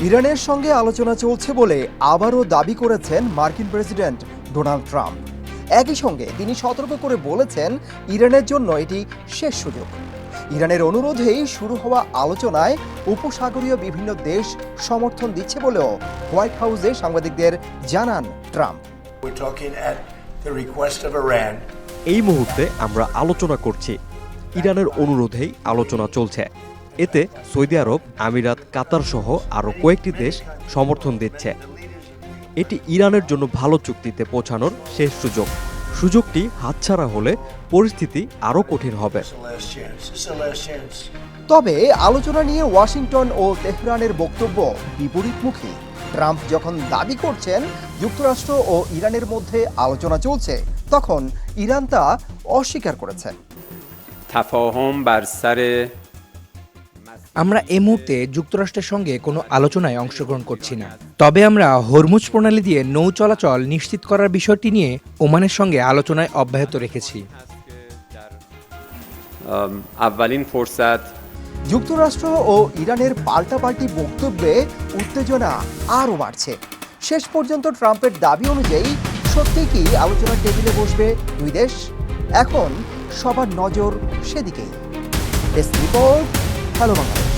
ইরানের সঙ্গে আলোচনা চলছে বলে আবারও দাবি করেছেন মার্কিন প্রেসিডেন্ট ডোনাল্ড ট্রাম্প। একই সঙ্গে তিনি সতর্ক করে বলেছেন ইরানের জন্য এটি শেষ সুযোগ। ইরানের অনুরোধেই শুরু হওয়া আলোচনায় উপসাগরীয় বিভিন্ন দেশ সমর্থন দিচ্ছে বলেও হোয়াইট হাউসে সাংবাদিকদের জানান ট্রাম্প। এই মুহূর্তে আমরা আলোচনা করছি, ইরানের অনুরোধেই আলোচনা চলছে। এতে সৌদি আরব, আমিরাত, কাতার সহ আরও কয়েকটি দেশ সমর্থন দিচ্ছে। এটি ইরানের জন্য ভালো চুক্তিতে পৌঁছানোর শেষ সুযোগ। সুযোগটি হাতছাড়া হলে পরিস্থিতি আরও কঠিন হবে। তবে আলোচনা নিয়ে ওয়াশিংটন ও তেহরানের বক্তব্য বিপরীতমুখী। ট্রাম্প যখন দাবি করছেন যুক্তরাষ্ট্র ও ইরানের মধ্যে আলোচনা চলছে, তখন ইরান তা অস্বীকার করেছে। আমরা এই মুহূর্তে যুক্তরাষ্ট্রের সঙ্গে কোনো আলোচনায় অংশগ্রহণ করছি না। তবে আমরা হরমুজ প্রণালী দিয়ে নৌ চলাচল নিশ্চিত করার বিষয়টি নিয়ে ওমানের সঙ্গে আলোচনায় অব্যাহত রেখেছি। যুক্তরাষ্ট্র ও ইরানের পাল্টাপাল্টি বক্তব্যে উত্তেজনা আরও বাড়ছে। শেষ পর্যন্ত ট্রাম্পের দাবি অনুযায়ী সত্যিই কি আলোচনার টেবিলে বসবে দুই দেশ? এখন সবার নজর সেদিকেই। Desk report, hello Bangladesh.